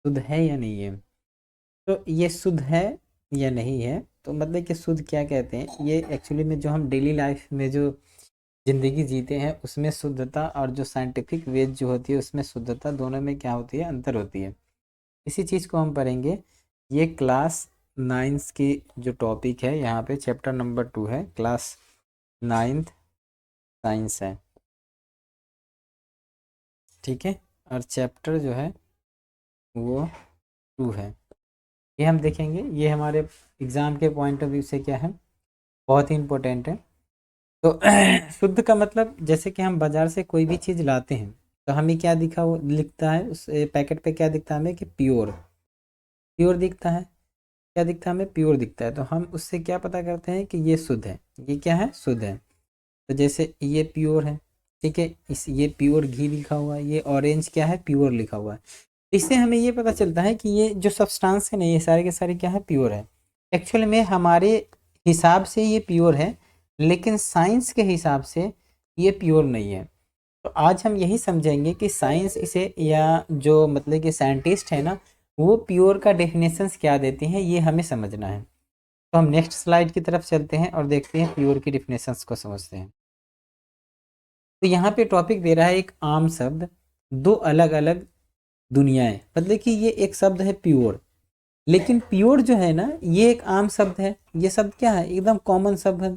शुद्ध है या नहीं है। तो ये शुद्ध है या नहीं है, तो मतलब कि शुद्ध क्या कहते हैं, ये एक्चुअली में जो हम डेली लाइफ में जो ज़िंदगी जीते हैं उसमें शुद्धता, और जो साइंटिफिक वेज जो होती है उसमें शुद्धता, दोनों में क्या होती है, अंतर होती है। इसी चीज़ को हम पढ़ेंगे। ये क्लास 9th की जो टॉपिक है, यहाँ पे चैप्टर नंबर 2 है, क्लास 9th साइंस है, ठीक है। और चैप्टर जो है वो 2 है। ये हम देखेंगे, ये हमारे एग्ज़ाम के पॉइंट ऑफ व्यू से क्या है, बहुत ही इम्पोर्टेंट है। तो शुद्ध का मतलब, जैसे कि हम बाज़ार से कोई भी चीज़ लाते हैं तो हमें क्या दिखा, वो लिखता है उस पैकेट पे, क्या दिखता है हमें कि प्योर, प्योर दिखता है। क्या दिखता है हमें, प्योर दिखता है। तो हम उससे क्या पता करते हैं कि ये शुद्ध है, ये क्या है, शुद्ध है। तो जैसे ये प्योर है, ठीक है, इस ये प्योर घी लिखा हुआ है, ये ऑरेंज क्या है, प्योर लिखा हुआ है। इससे हमें ये पता चलता है कि ये जो सब्सटेंस है ना, ये सारे के सारे क्या है, प्योर है। एक्चुअल में हमारे हिसाब से ये प्योर है, लेकिन साइंस के हिसाब से ये प्योर नहीं है। तो आज हम यही समझेंगे कि साइंस इसे, या जो मतलब कि साइंटिस्ट है ना, वो प्योर का डेफिनेशंस क्या देते हैं, ये हमें समझना है। तो हम नेक्स्ट स्लाइड की तरफ चलते हैं और देखते हैं प्योर की डेफिनेशंस को समझते हैं। तो यहाँ पे टॉपिक दे रहा है एक आम शब्द, दो अलग अलग दुनियाएं। मतलब कि ये एक शब्द है प्योर, लेकिन प्योर जो है ना, ये एक आम शब्द है। ये शब्द क्या है, एकदम कॉमन शब्द है,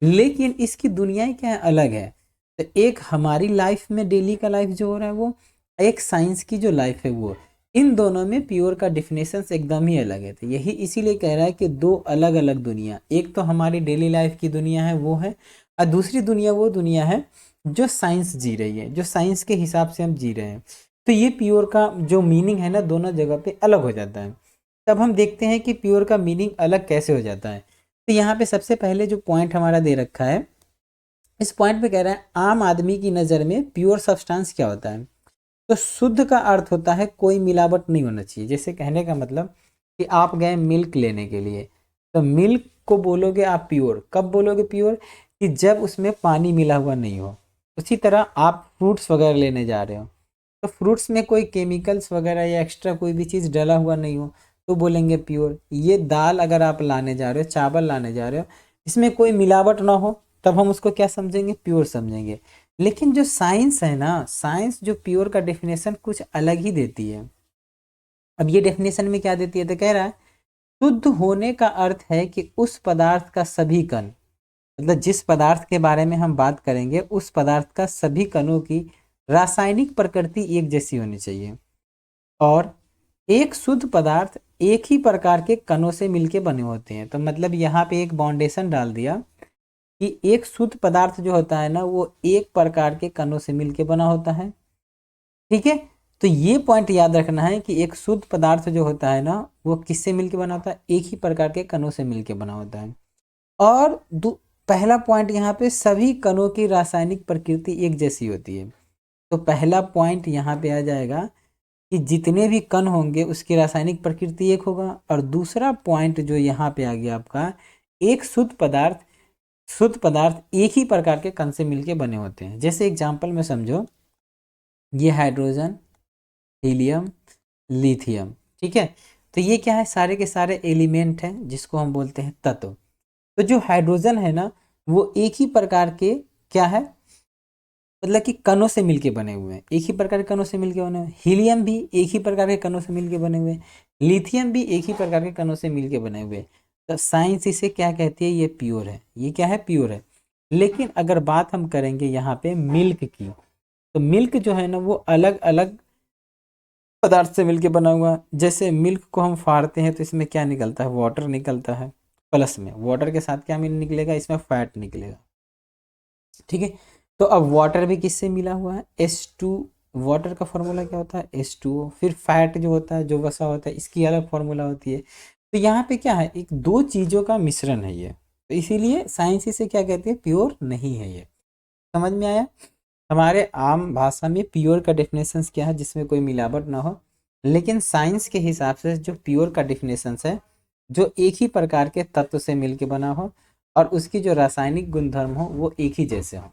लेकिन इसकी दुनियाएं क्या है, अलग है। तो एक हमारी लाइफ में डेली का लाइफ जो हो रहा है वो, एक साइंस की जो लाइफ है वो, इन दोनों में प्योर का डिफिनेशन एकदम ही अलग है। तो यही इसीलिए कह रहा है कि दो अलग अलग दुनिया, एक तो हमारी डेली लाइफ की दुनिया है वो है, और दूसरी दुनिया वो दुनिया है जो साइंस जी रही है, जो साइंस के हिसाब से हम जी रहे हैं। तो ये प्योर का जो मीनिंग है ना, दोनों जगह पे अलग हो जाता है। तब हम देखते हैं कि प्योर का मीनिंग अलग कैसे हो जाता है। तो यहाँ पे सबसे पहले जो पॉइंट हमारा दे रखा है, इस पॉइंट पे कह रहा है आम आदमी की नज़र में प्योर सब्सटेंस क्या होता है। तो शुद्ध का अर्थ होता है कोई मिलावट नहीं होना चाहिए। जैसे कहने का मतलब कि आप गए मिल्क लेने के लिए, तो मिल्क को बोलोगे आप प्योर, कब बोलोगे प्योर, कि जब उसमें पानी मिला हुआ नहीं हो। उसी तरह आप फ्रूट्स वगैरह लेने जा रहे हो, तो फ्रूट्स में कोई केमिकल्स वगैरह या एक्स्ट्रा कोई भी चीज़ डला हुआ नहीं हो, तो बोलेंगे प्योर। ये दाल अगर आप लाने जा रहे हो, चावल लाने जा रहे हो, इसमें कोई मिलावट ना हो, तब हम उसको क्या समझेंगे, प्योर समझेंगे। लेकिन जो साइंस है ना, साइंस जो प्योर का डेफिनेशन कुछ अलग ही देती है। अब ये डेफिनेशन में क्या देती है, तो कह रहा है शुद्ध होने का अर्थ है कि उस पदार्थ का सभी कण, मतलब जिस पदार्थ के बारे में हम बात करेंगे उस पदार्थ का सभी कणों की रासायनिक प्रकृति एक जैसी होनी चाहिए। और एक शुद्ध पदार्थ एक ही प्रकार के कणों से मिलके बने होते हैं। तो मतलब यहाँ पे एक बाउंडेशन डाल दिया कि एक शुद्ध पदार्थ जो होता है ना, वो एक प्रकार के कणों से मिलके बना होता है, ठीक है। तो ये पॉइंट याद रखना है कि एक शुद्ध पदार्थ जो होता है ना, वो किससे मिलके बना होता है, एक ही प्रकार के कणों से मिलके बना होता है। और पहला पॉइंट यहाँ पे, सभी कणों की रासायनिक प्रकृति एक जैसी होती है। तो पहला पॉइंट यहाँ पे आ जाएगा कि जितने भी कण होंगे उसकी रासायनिक प्रकृति एक होगा। और दूसरा पॉइंट जो यहाँ पे आ गया आपका, एक शुद्ध पदार्थ एक ही प्रकार के कण से मिलके बने होते हैं। जैसे एग्जांपल में समझो, ये हाइड्रोजन, हीलियम, लिथियम, ठीक है। तो ये क्या है, सारे के सारे एलिमेंट हैं जिसको हम बोलते हैं तत्व। तो जो हाइड्रोजन है ना, वो एक ही प्रकार के क्या है, मतलब कि कणों से मिलके बने हुए हैं, एक ही प्रकार के कणों से मिलके बने हुए हैं। हीलियम भी एक ही प्रकार के कणों से मिलके बने हुए हैं, लिथियम भी एक ही प्रकार के कणों से मिलके बने हुए हैं। तो साइंस इसे क्या कहती है, ये प्योर है, ये क्या है, प्योर है। लेकिन अगर बात हम करेंगे यहाँ पे मिल्क की, तो मिल्क जो है ना, वो अलग अलग पदार्थ से मिलके बना हुआ है। जैसे मिल्क को हम फाड़ते हैं तो इसमें क्या निकलता है, वाटर निकलता है, प्लस में वाटर के साथ क्या मिल निकलेगा, इसमें फैट निकलेगा, ठीक है। तो अब वाटर भी किससे मिला हुआ है, H2। वाटर का फॉर्मूला क्या होता है, H2O। फिर फैट जो होता है, जो वसा होता है, इसकी अलग फॉर्मूला होती है। तो यहाँ पे क्या है, एक दो चीज़ों का मिश्रण है ये। तो इसीलिए साइंस इसे क्या कहती है, प्योर नहीं है ये। समझ में आया। हमारे आम भाषा में प्योर का डेफिनेशन क्या है, जिसमें कोई मिलावट ना हो। लेकिन साइंस के हिसाब से जो प्योर का डेफिनेशन है, जो एक ही प्रकार के तत्व से मिलके बना हो, और उसकी जो रासायनिक गुणधर्म हो वो एक ही जैसे हो।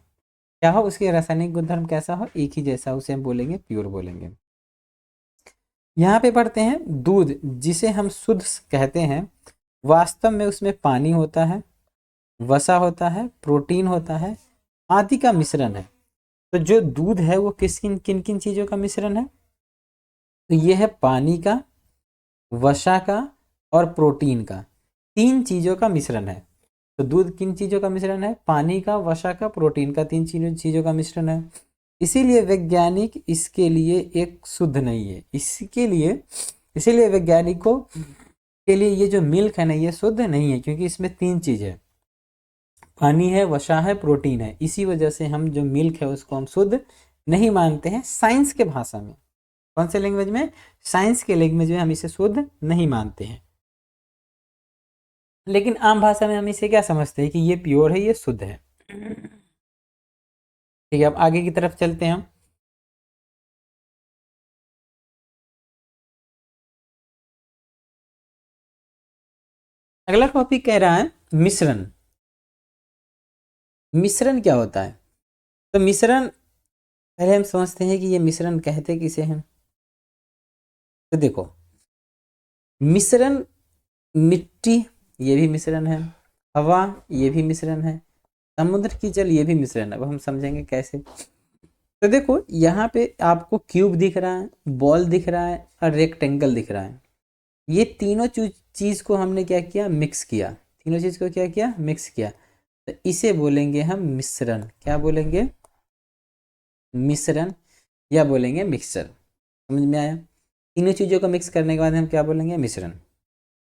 क्या हो, उसके रासायनिक गुणधर्म कैसा हो, एक ही जैसा, उसे हम बोलेंगे प्योर बोलेंगे। यहाँ पे पढ़ते हैं दूध जिसे हम शुद्ध कहते हैं, वास्तव में उसमें पानी होता है, वसा होता है, प्रोटीन होता है, आदि का मिश्रण है। तो जो दूध है वो किन किन चीज़ों का मिश्रण है? तो ये है पानी का, वसा का और प्रोटीन का, 3 चीज़ों का मिश्रण है। तो दूध किन चीज़ों का मिश्रण है? पानी का, वसा का, प्रोटीन का, 3 चीज़ों का मिश्रण है। इसीलिए वैज्ञानिक इसके लिए एक शुद्ध नहीं है। इसीलिए वैज्ञानिकों के लिए ये जो मिल्क है ना, ये शुद्ध नहीं है, क्योंकि इसमें 3 चीज़ है, पानी है, वसा है, प्रोटीन है। इसी वजह से हम जो मिल्क है उसको हम शुद्ध नहीं मानते हैं साइंस के भाषा में। कौन से लैंग्वेज में? साइंस के लैंग्वेज में हम इसे शुद्ध नहीं मानते हैं। लेकिन आम भाषा में हम इसे क्या समझते हैं कि ये प्योर है, ये शुद्ध है। ठीक है, अब आगे की तरफ चलते हैं हम। अगला टॉपिक कह रहा है मिश्रण। मिश्रण क्या होता है? तो मिश्रण, पहले हम समझते हैं कि ये मिश्रण कहते किसे हैं। तो देखो, मिश्रण, मिट्टी ये भी मिश्रण है, हवा ये भी मिश्रण है, समुद्र की जल ये भी मिश्रण है। अब हम समझेंगे कैसे। तो देखो, यहाँ पे आपको क्यूब दिख रहा है, बॉल दिख रहा है और रेक्टेंगल दिख रहा है। ये तीनों चीज को हमने क्या किया? मिक्स किया। तीनों चीज को क्या किया? मिक्स किया। तो इसे बोलेंगे हम मिश्रण। क्या बोलेंगे? मिश्रण, या बोलेंगे मिक्सचर। समझ में आया? तीनों चीजों को मिक्स करने के बाद हम क्या बोलेंगे? मिश्रण,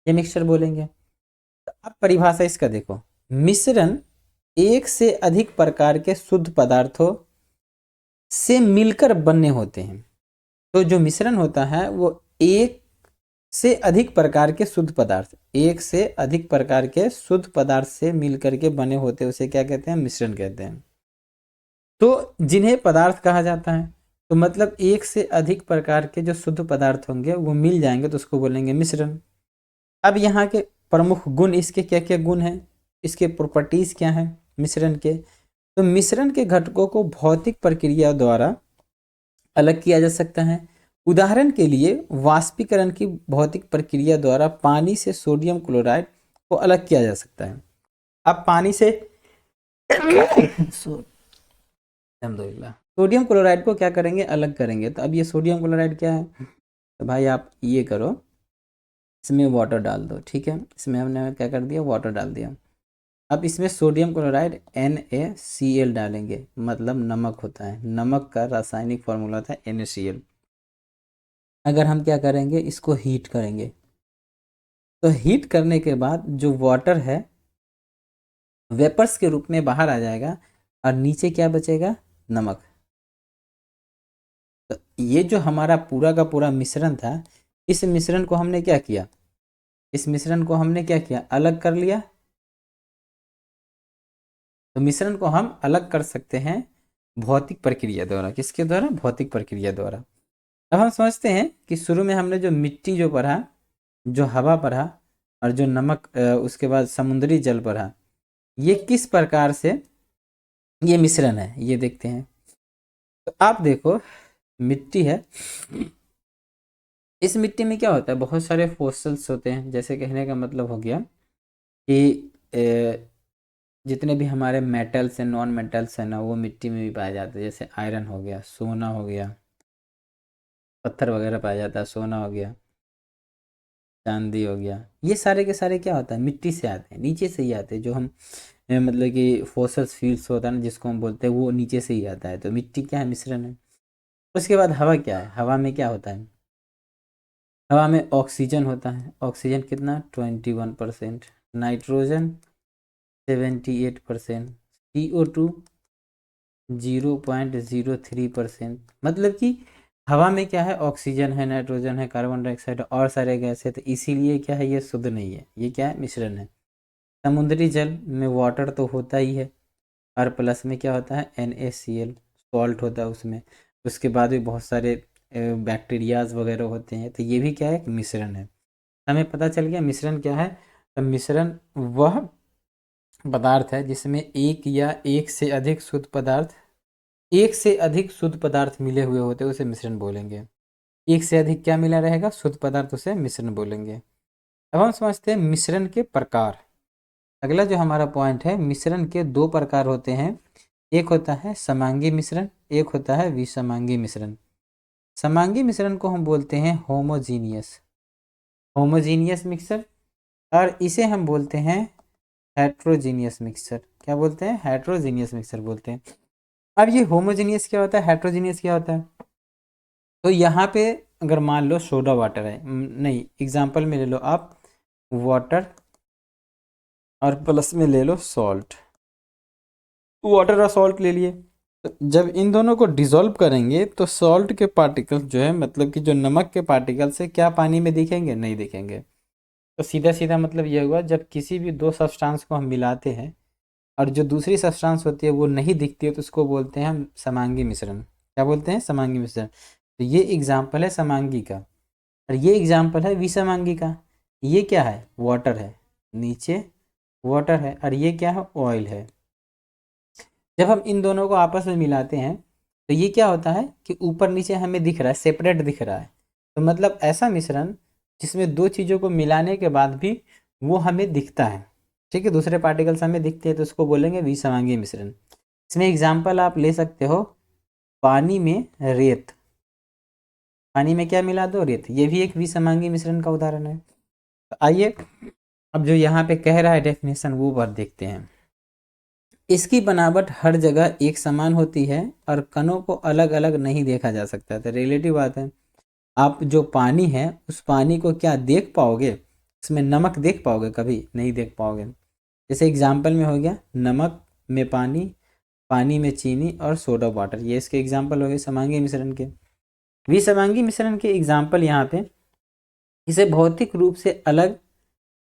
या मिक्सचर बोलेंगे। तो अब परिभाषा इसका देखो, मिश्रण एक से अधिक प्रकार के शुद्ध पदार्थों से मिलकर बनने होते हैं। तो जो मिश्रण होता है वो एक से अधिक प्रकार के शुद्ध पदार्थ, एक से अधिक प्रकार के शुद्ध पदार्थ से मिलकर के बने होते हैं, उसे क्या कहते हैं? मिश्रण कहते हैं। तो जिन्हें पदार्थ कहा जाता है, तो मतलब एक से अधिक प्रकार के जो शुद्ध पदार्थ होंगे वो मिल जाएंगे तो उसको बोलेंगे मिश्रण। अब यहाँ के प्रमुख गुण, इसके क्या क्या गुण हैं, इसके प्रॉपर्टीज क्या हैं मिश्रण के? तो मिश्रण के घटकों को भौतिक प्रक्रिया द्वारा अलग किया जा सकता है। उदाहरण के लिए वाष्पीकरण की भौतिक प्रक्रिया द्वारा पानी से सोडियम क्लोराइड को अलग किया जा सकता है। अब पानी से सोडियम क्लोराइड को क्या करेंगे? अलग करेंगे। तो अब ये सोडियम क्लोराइड क्या है? तो भाई आप ये करो, इसमें वाटर डाल दो। ठीक है, इसमें हमने क्या कर दिया? वाटर डाल दिया। अब इसमें सोडियम क्लोराइड NaCl डालेंगे, मतलब नमक होता है। नमक का रासायनिक फॉर्मूला था NaCl। अगर हम क्या करेंगे? इसको हीट करेंगे, तो हीट करने के बाद जो वाटर है वेपर्स के रूप में बाहर आ जाएगा और नीचे क्या बचेगा? नमक। तो ये जो हमारा पूरा का पूरा मिश्रण था, इस मिश्रण को हमने क्या किया? इस मिश्रण को हमने क्या किया? अलग कर लिया। तो मिश्रण को हम अलग कर सकते हैं भौतिक प्रक्रिया द्वारा। किसके द्वारा? भौतिक प्रक्रिया द्वारा। अब हम समझते हैं कि शुरू में हमने जो मिट्टी जो पढ़ा, जो हवा पढ़ा और जो नमक, उसके बाद समुद्री जल पढ़ा, ये किस प्रकार से ये मिश्रण है ये देखते हैं। तो आप देखो, मिट्टी है, इस मिट्टी में क्या होता है? बहुत सारे फॉसिल्स होते हैं। जैसे कहने का मतलब हो गया कि जितने भी हमारे मेटल्स हैं, नॉन मेटल्स हैं ना, वो मिट्टी में भी पाए जाते हैं। जैसे आयरन हो गया, सोना हो गया, पत्थर वगैरह पाया जाता है, सोना हो गया, चांदी हो गया। ये सारे के सारे क्या होता है? मिट्टी से आते हैं, नीचे से ही आते हैं। जो हम मतलब कि फॉसिल्स फ्यूल्स होता है ना, जिसको हम बोलते हैं, वो नीचे से ही आता है। तो मिट्टी क्या है? मिश्रण है। उसके बाद हवा क्या है? हवा में क्या होता है? हवा में ऑक्सीजन होता है। ऑक्सीजन कितना? 21%। नाइट्रोजन 78%। CO2 0.03%। मतलब कि हवा में क्या है? ऑक्सीजन है, नाइट्रोजन है, कार्बन डाइऑक्साइड और सारे गैस है। तो इसीलिए क्या है? ये शुद्ध नहीं है। ये क्या है? मिश्रण है। समुद्री जल में वाटर तो होता ही है, और प्लस में क्या होता है? NaCl, सॉल्ट होता है उसमें। उसके बाद भी बहुत सारे बैक्टीरियाज वगैरह होते हैं। तो ये भी क्या है? एक मिश्रण है। हमें पता चल गया मिश्रण क्या है। तो मिश्रण वह पदार्थ है जिसमें एक या एक से अधिक शुद्ध पदार्थ, एक से अधिक शुद्ध पदार्थ मिले हुए होते हैं, उसे मिश्रण बोलेंगे। एक से अधिक क्या मिला रहेगा, शुद्ध पदार्थ, उसे मिश्रण बोलेंगे। अब हम समझते हैं मिश्रण के प्रकार। अगला जो हमारा पॉइंट है, मिश्रण के दो प्रकार होते हैं, एक होता है समांगी मिश्रण, एक होता है विसमांगी मिश्रण। समांगी मिश्रण को हम बोलते हैं होमोजीनियस, होमोजीनियस मिक्सर, और इसे हम बोलते हैं हेट्रोजीनियस मिक्सर। क्या बोलते हैं, हेट्रोजीनियस मिक्सर बोलते हैं। अब ये होमोजीनियस क्या होता है, हेट्रोजीनियस क्या होता है, तो यहाँ पे अगर मान लो सोडा वाटर है, नहीं एग्जाम्पल में ले लो आप वाटर और प्लस में ले लो सॉल्ट, वाटर और सॉल्ट ले लिए, तो जब इन दोनों को डिसॉल्व करेंगे तो सॉल्ट के पार्टिकल्स जो है, मतलब कि जो नमक के पार्टिकल्स है, क्या पानी में दिखेंगे, नहीं दिखेंगे। तो सीधा सीधा मतलब ये हुआ, जब किसी भी दो सब्सटेंस को हम मिलाते हैं और जो दूसरी सब्सटेंस होती है वो नहीं दिखती है, तो उसको बोलते हैं हम समांगी मिश्रण। क्या बोलते हैं, समांगी मिश्रण। तो ये एग्जाम्पल है समांगी का, और ये एग्जाम्पल है विसमांगी का। ये क्या है, वाटर है, नीचे वाटर है, और ये क्या है, ऑयल है। जब हम इन दोनों को आपस में मिलाते हैं तो ये क्या होता है कि ऊपर नीचे हमें दिख रहा है, सेपरेट दिख रहा है। तो मतलब ऐसा मिश्रण जिसमें दो चीज़ों को मिलाने के बाद भी वो हमें दिखता है, ठीक है, दूसरे पार्टिकल्स हमें दिखते हैं, तो उसको बोलेंगे विसमांगी मिश्रण। इसमें एग्जाम्पल आप ले सकते हो, पानी में रेत, पानी में क्या मिला दो, रेत, ये भी एक विसमांगी मिश्रण का उदाहरण है। तो आइए अब जो यहाँ पे कह रहा है डेफिनेशन वो बात देखते हैं। इसकी बनावट हर जगह एक समान होती है और कणों को अलग अलग नहीं देखा जा सकता। तो रिलेटिव बात है, आप जो पानी है उस पानी को क्या देख पाओगे, उसमें नमक देख पाओगे, कभी नहीं देख पाओगे। जैसे एग्जाम्पल में हो गया नमक में पानी, पानी में चीनी और सोडा वाटर, ये इसके एग्जाम्पल हो गए समांगी मिश्रण के। विसमांगी मिश्रण के एग्जाम्पल यहाँ पे, इसे भौतिक रूप से अलग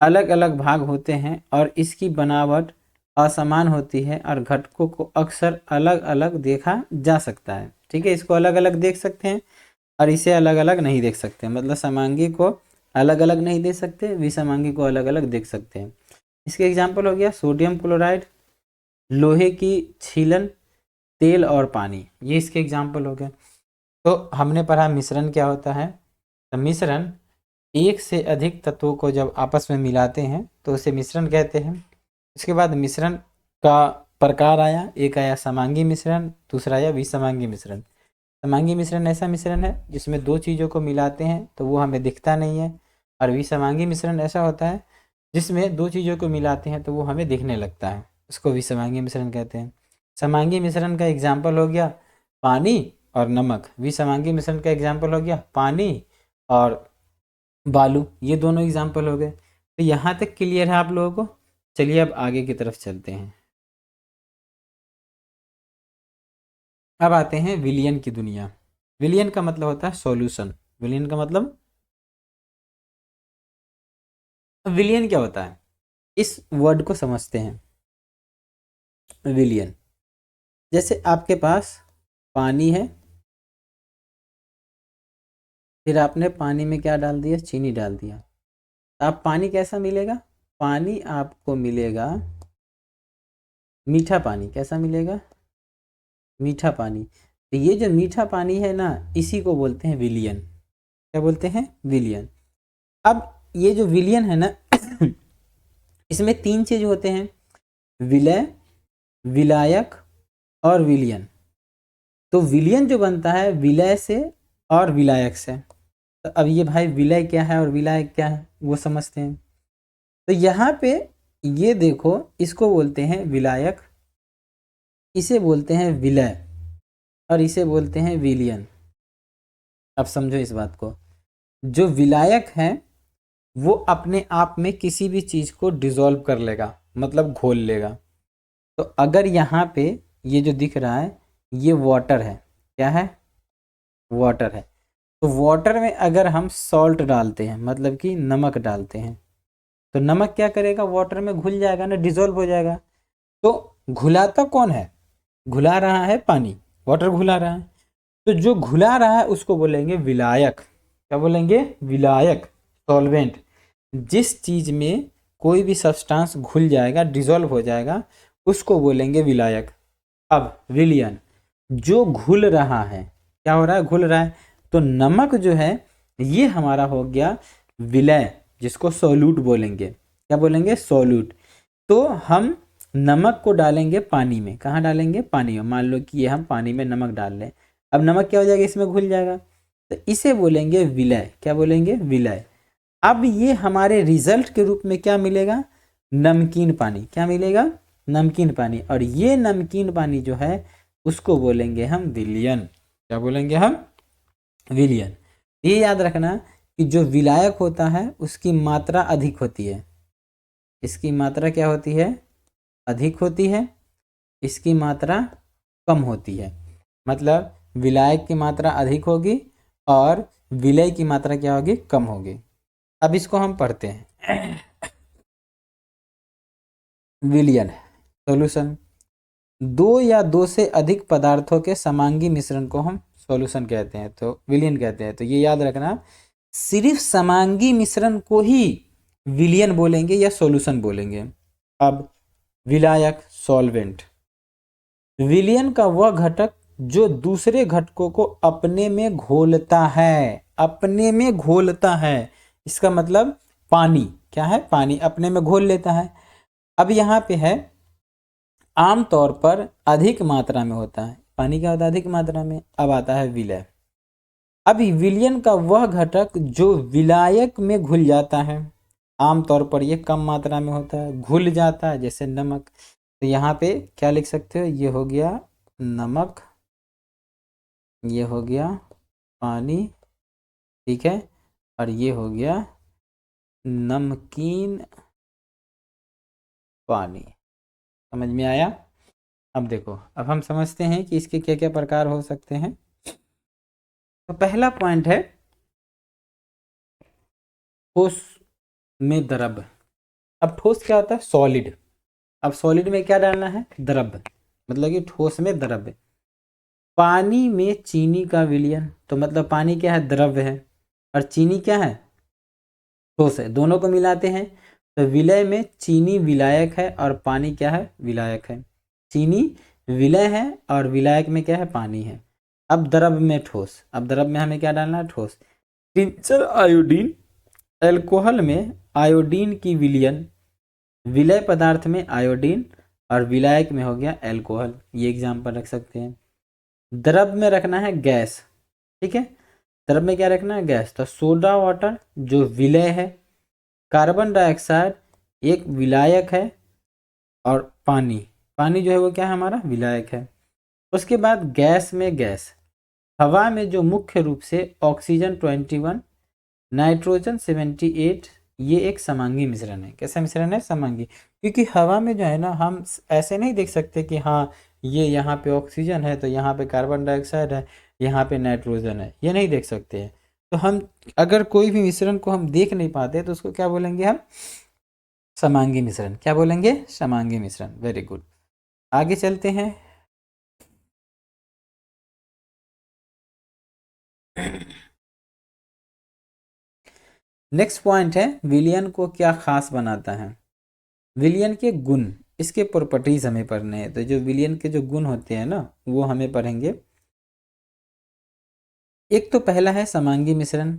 अलग अलग भाग होते हैं और इसकी बनावट असमान होती है और घटकों को अक्सर अलग अलग देखा जा सकता है। ठीक है, इसको अलग अलग देख सकते हैं और इसे अलग अलग नहीं देख सकते, मतलब समांगी को अलग अलग नहीं देख सकते, विसमांगी को अलग अलग देख सकते हैं। इसके एग्जाम्पल हो गया सोडियम क्लोराइड, लोहे की छीलन, तेल और पानी, ये इसके एग्जाम्पल हो गए। तो हमने पढ़ा मिश्रण क्या होता है। तो मिश्रण एक से अधिक तत्वों को जब आपस में मिलाते हैं तो उसे मिश्रण कहते हैं। उसके बाद मिश्रण का प्रकार आया, एक आया समांगी मिश्रण, दूसरा आया विसमांगी मिश्रण। समांगी मिश्रण ऐसा मिश्रण है जिसमें दो चीज़ों को मिलाते हैं तो वो हमें दिखता नहीं है, और विसमांगी मिश्रण ऐसा होता है जिसमें दो चीज़ों को मिलाते हैं तो वो हमें दिखने लगता है, उसको विसमांगी मिश्रण कहते हैं। समांगी मिश्रण का एग्जाम्पल हो गया पानी और नमक, विसमांगी मिश्रण का एग्जाम्पल हो गया पानी और बालू, ये दोनों एग्जाम्पल हो गए। तो यहाँ तक क्लियर है आप लोगों को। चलिए अब आगे की तरफ चलते हैं। अब आते हैं विलियन की दुनिया। विलियन का मतलब होता है सॉल्यूशन। विलियन का मतलब, विलियन क्या होता है, इस वर्ड को समझते हैं। विलियन, जैसे आपके पास पानी है, फिर आपने पानी में क्या डाल दिया, चीनी डाल दिया, तो आप पानी कैसा मिलेगा, पानी आपको मिलेगा मीठा पानी। कैसा मिलेगा, मीठा पानी। तो ये जो मीठा पानी है ना, इसी को बोलते हैं विलियन। क्या बोलते हैं, विलियन। अब ये जो विलियन है ना इसमें तीन चीज होते हैं, विलय, विलायक और विलियन। तो विलियन जो बनता है विलय से और विलायक से। तो अब ये भाई विलय क्या है और विलायक क्या है वो समझते हैं। तो यहाँ पे ये देखो, इसको बोलते हैं विलायक, इसे बोलते हैं विलय, और इसे बोलते हैं विलियन। अब समझो इस बात को, जो विलायक है वो अपने आप में किसी भी चीज़ को डिसॉल्व कर लेगा, मतलब घोल लेगा। तो अगर यहाँ पे ये जो दिख रहा है ये वाटर है, क्या है, वाटर है। तो वाटर में अगर हम सॉल्ट डालते हैं, मतलब कि नमक डालते हैं, तो नमक क्या करेगा, वाटर में घुल जाएगा ना, डिसॉल्व हो जाएगा। तो घुलाता कौन है, घुला रहा है पानी, वाटर घुला रहा है। तो जो घुला रहा है उसको बोलेंगे विलायक। क्या बोलेंगे, विलायक, सॉल्वेंट। जिस चीज़ में कोई भी सब्सटेंस घुल जाएगा, डिसॉल्व हो जाएगा, उसको बोलेंगे विलायक। अब विलियन, जो घुल रहा है, क्या हो रहा है, घुल रहा है, तो नमक जो है ये हमारा हो गया विलय, जिसको सोल्यूट बोलेंगे। क्या बोलेंगे? सोल्यूट। तो हम नमक को डालेंगे पानी में। कहाँ डालेंगे? पानी में। मान लो कि ये हम पानी में नमक डाल लें, अब नमक क्या हो जाएगा? इसमें घुल जाएगा, तो इसे बोलेंगे विलय। क्या बोलेंगे? विलय। अब ये हमारे रिजल्ट के रूप में क्या मिलेगा? नमकीन पानी। क्या मिलेगा? नमकीन पानी। और ये नमकीन पानी जो है उसको बोलेंगे हम विलयन। क्या बोलेंगे हम? विलयन। ये याद रखना कि जो विलायक होता है उसकी मात्रा अधिक होती है। इसकी मात्रा क्या होती है? अधिक होती है। इसकी मात्रा कम होती है। मतलब विलायक की मात्रा अधिक होगी और विलय की मात्रा क्या होगी? कम होगी। अब इसको हम पढ़ते हैं। विलयन सॉल्यूशन, दो या दो से अधिक पदार्थों के समांगी मिश्रण को हम सॉल्यूशन कहते हैं, तो विलयन कहते हैं। तो ये याद रखना, सिर्फ समांगी मिश्रण को ही विलयन बोलेंगे या सॉल्यूशन बोलेंगे। अब विलायक सॉल्वेंट, विलयन का वह घटक जो दूसरे घटकों को अपने में घोलता है। अपने में घोलता है, इसका मतलब पानी। क्या है? पानी अपने में घोल लेता है। अब यहाँ पे है आमतौर पर अधिक मात्रा में होता है। पानी क्या होता है? अधिक मात्रा में। अब आता है विलय। अभी विलयन का वह घटक जो विलायक में घुल जाता है। आमतौर पर यह कम मात्रा में होता है, घुल जाता है, जैसे नमक। तो यहाँ पे क्या लिख सकते हो? ये हो गया नमक, ये हो गया पानी, ठीक है, और ये हो गया नमकीन पानी। समझ में आया? अब देखो, अब हम समझते हैं कि इसके क्या क्या प्रकार हो सकते हैं। तो पहला पॉइंट है ठोस में द्रव। अब ठोस क्या होता है? सॉलिड। अब सॉलिड में क्या डालना है? द्रव, मतलब कि ठोस में द्रव। पानी में चीनी का विलयन, तो मतलब पानी क्या है? द्रव है, और चीनी क्या है? ठोस है। दोनों को मिलाते हैं तो विलय में चीनी विलायक है और पानी क्या है? विलायक है। चीनी विलय है और विलायक में क्या है? पानी है। अब द्रव में ठोस, अब द्रव में हमें क्या डालना है? ठोस। टिंचर आयोडीन, एल्कोहल में आयोडीन की विलयन, विलय पदार्थ में आयोडीन और विलायक में हो गया एल्कोहल। ये एग्जाम्पल रख सकते हैं। द्रव में रखना है गैस, ठीक है। द्रव में क्या रखना है? गैस। तो सोडा वाटर जो विलय है, कार्बन डाइऑक्साइड एक विलायक है, और पानी, पानी जो है वो क्या है? हमारा विलायक है। उसके बाद गैस में गैस, हवा में जो मुख्य रूप से ऑक्सीजन 21, नाइट्रोजन 78, ये एक समांगी मिश्रण है। कैसा मिश्रण है? समांगी। क्योंकि हवा में जो है ना, हम ऐसे नहीं देख सकते कि हाँ ये यहाँ पे ऑक्सीजन है तो यहाँ पे कार्बन डाइऑक्साइड है, यहाँ पे नाइट्रोजन है, ये नहीं देख सकते हैं। तो हम अगर कोई भी मिश्रण को हम देख नहीं पाते तो उसको क्या बोलेंगे हम? समांगी मिश्रण। क्या बोलेंगे? समांगी मिश्रण। Very good. आगे चलते हैं। नेक्स्ट पॉइंट है विलयन को क्या खास बनाता है। विलयन के गुण, इसके प्रॉपर्टीज हमें पढ़ने हैं। तो जो विलयन के जो गुण होते हैं ना वो हमें पढ़ेंगे। एक तो पहला है समांगी मिश्रण।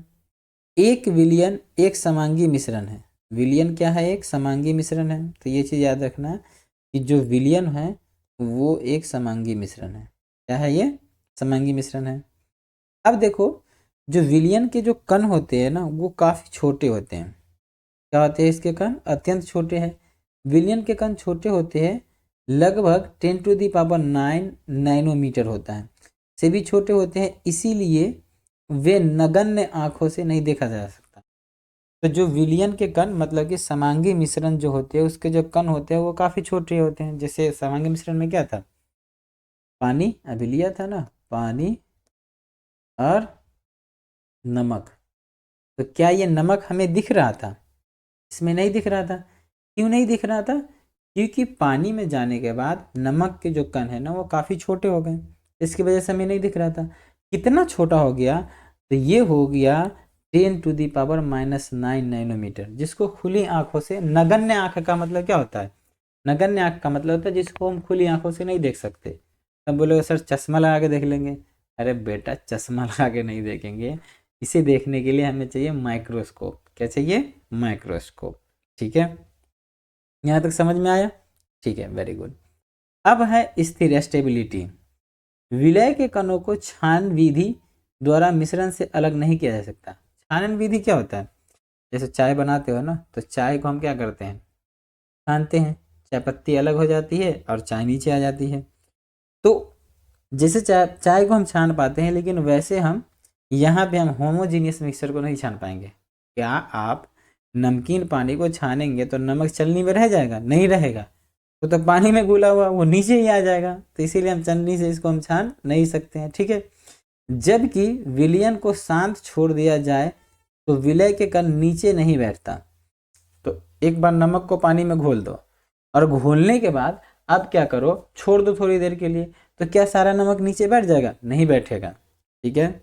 एक विलयन एक समांगी मिश्रण है। विलयन क्या है? एक समांगी मिश्रण है। तो ये चीज़ याद रखना कि जो विलयन है वो एक समांगी मिश्रण है। क्या है ये? समांगी मिश्रण है। अब देखो, जो विलयन के जो कण होते हैं ना वो काफ़ी छोटे होते हैं। क्या होते हैं इसके कण? अत्यंत छोटे हैं। विलयन के कण छोटे होते हैं, लगभग 10⁹ नैनोमीटर होता है, से भी छोटे होते हैं, इसीलिए वे नगण्य आंखों से नहीं देखा जा सकता। तो जो विलयन के कण मतलब कि समांगी मिश्रण जो होते हैं उसके जो कण होते हैं वो काफ़ी छोटे होते हैं। जैसे समांगी मिश्रण में क्या था? पानी, अभी लिया था ना, पानी और नमक। तो क्या ये नमक हमें दिख रहा था? इसमें नहीं दिख रहा था। क्यों नहीं दिख रहा था? क्योंकि पानी में जाने के बाद नमक के जो कण है ना वो काफ़ी छोटे हो गए, इसकी वजह से हमें नहीं दिख रहा था। कितना छोटा हो गया? तो ये हो गया 10⁻⁹ नैनोमीटर, जिसको खुली आंखों से, नगण्य आंख का मतलब क्या होता है? नगण्य आंख का मतलब होता है जिसको हम खुली आंखों से नहीं देख सकते। तब बोलोगे सर चश्मा लगा के देख लेंगे। अरे बेटा चश्मा लगा के नहीं देखेंगे, इसे देखने के लिए हमें चाहिए माइक्रोस्कोप। क्या चाहिए? माइक्रोस्कोप। ठीक है, यहाँ तक समझ में आया? ठीक है, वेरी गुड। अब है स्थिर, स्टेबिलिटी। विलय के कणों को छान विधि द्वारा मिश्रण से अलग नहीं किया जा सकता। छानन विधि क्या होता है? जैसे चाय बनाते हो ना, तो चाय को हम क्या करते हैं? छानते हैं, चाय पत्ती अलग हो जाती है और चाय नीचे आ जाती है। तो जैसे चाय को हम छान पाते हैं, लेकिन वैसे हम यहाँ पे हम होमोजीनियस मिक्सचर को नहीं छान पाएंगे। क्या आप नमकीन पानी को छानेंगे तो नमक चलनी में रह जाएगा? नहीं रहेगा, तो पानी में घुला हुआ वो नीचे ही आ जाएगा। तो इसीलिए हम चलनी से इसको हम छान नहीं सकते हैं। ठीक है, जबकि विलयन को शांत छोड़ दिया जाए तो विलय के कण नीचे नहीं बैठता। तो एक बार नमक को पानी में घोल दो और घोलने के बाद अब क्या करो, छोड़ दो थोड़ी देर के लिए, तो क्या सारा नमक नीचे बैठ जाएगा? नहीं बैठेगा। ठीक है,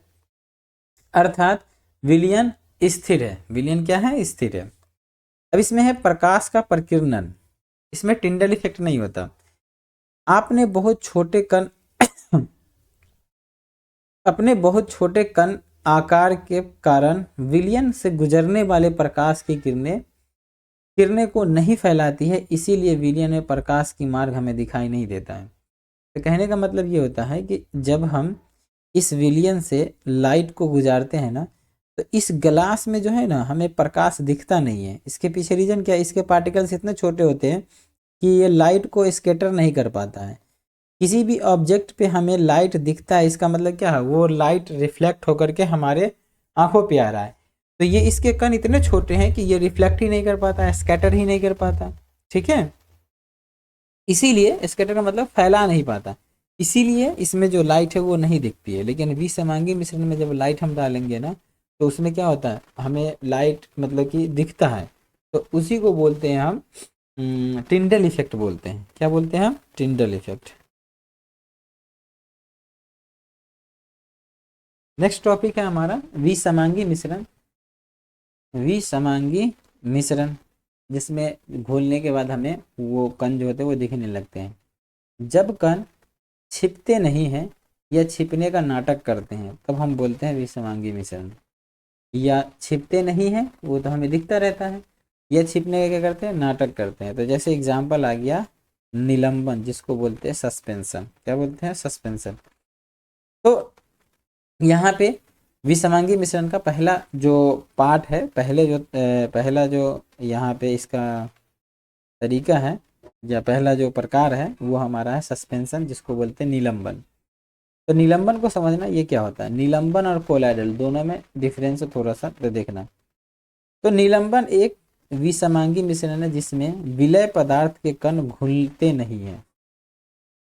अर्थात विलयन स्थिर है। विलयन क्या है? स्थिर है। अब इसमें है प्रकाश का प्रकीर्णन, इसमें टिंडल इफेक्ट नहीं होता। आपने बहुत छोटे कण अपने बहुत छोटे कण आकार के कारण विलयन से गुजरने वाले प्रकाश की किरणें को नहीं फैलाती है, इसीलिए विलयन में प्रकाश की मार्ग हमें दिखाई नहीं देता है। तो कहने का मतलब ये होता है कि जब हम इस विलयन से लाइट को गुजारते हैं ना, तो इस ग्लास में जो है ना हमें प्रकाश दिखता नहीं है। इसके पीछे रीजन क्या है? इसके पार्टिकल्स इतने छोटे होते हैं कि ये लाइट को स्कैटर नहीं कर पाता है। किसी भी ऑब्जेक्ट पे हमें लाइट दिखता है, इसका मतलब क्या है? वो लाइट रिफ्लेक्ट होकर के हमारे आंखों पे आ रहा है। तो ये इसके कण इतने छोटे हैं कि ये रिफ्लेक्ट ही नहीं कर पाता है, स्कैटर ही नहीं कर पाता। ठीक है, इसीलिए स्कैटर का मतलब फैला नहीं पाता, इसीलिए इसमें जो लाइट है वो नहीं दिखती है। लेकिन विसमांगी मिश्रण में जब लाइट हम डालेंगे ना, तो उसमें क्या होता है? हमें लाइट मतलब कि दिखता है। तो उसी को बोलते हैं हम टिंडल इफेक्ट बोलते हैं। क्या बोलते हैं हम? Tyndall effect. नेक्स्ट टॉपिक है हमारा विसमांगी मिश्रण। विसमांगी मिश्रण जिसमें घोलने के बाद हमें वो कण जो होते हैं वो दिखने लगते हैं। जब कण छिपते नहीं हैं या छिपने का नाटक करते हैं तब हम बोलते हैं विसमांगी मिश्रण। या छिपते नहीं हैं, वो तो हमें दिखता रहता है, या छिपने का क्या करते हैं? नाटक करते हैं। तो जैसे एग्जाम्पल आ गया निलंबन, जिसको बोलते हैं सस्पेंशन। क्या बोलते हैं? सस्पेंशन। तो यहाँ पे विसमांगी मिश्रण का पहला जो पार्ट है, पहला जो यहाँ पे इसका तरीका है या पहला जो प्रकार है वो हमारा है सस्पेंशन, जिसको बोलते हैं निलंबन। तो निलंबन को समझना ये क्या होता है। निलंबन और कोलाइडल दोनों में डिफरेंस थोड़ा सा तो देखना। तो निलंबन एक विसमांगी मिश्रण है जिसमें विलय पदार्थ के कण घुलते नहीं है।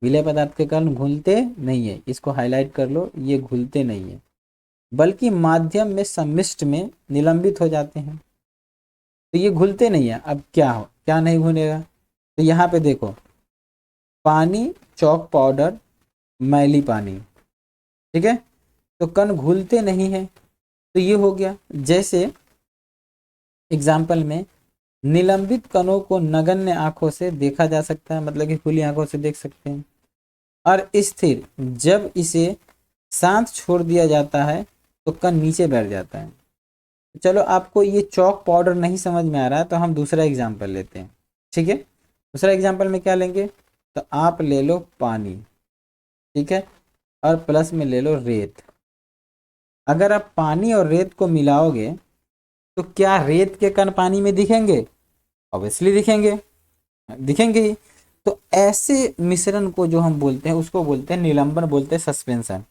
विलय पदार्थ के कण घुलते नहीं है, इसको हाईलाइट कर लो, ये घुलते नहीं है, बल्कि माध्यम में सम्मिश्र में निलंबित हो जाते हैं। तो ये घुलते नहीं है। अब क्या नहीं घुलेगा? तो यहाँ पे देखो, पानी, चॉक पाउडर, मैली पानी। ठीक है, तो कण घुलते नहीं है, तो ये हो गया। जैसे एग्जाम्पल में निलंबित कणों को नगण्य आंखों से देखा जा सकता है, मतलब कि खुली आंखों से देख सकते हैं। और स्थिर, जब इसे शांत छोड़ दिया जाता है तो कण नीचे बैठ जाता है। चलो आपको ये चॉक पाउडर नहीं समझ में आ रहा है तो हम दूसरा एग्जाम्पल लेते हैं। ठीक है, दूसरा एग्जाम्पल में क्या लेंगे? तो आप ले लो पानी, ठीक है, और प्लस में ले लो रेत। अगर आप पानी और रेत को मिलाओगे तो क्या रेत के कण पानी में दिखेंगे? ऑब्वियसली दिखेंगे, दिखेंगे ही। तो ऐसे मिश्रण को जो हम बोलते हैं उसको बोलते हैं निलंबन, बोलते हैं सस्पेंशन।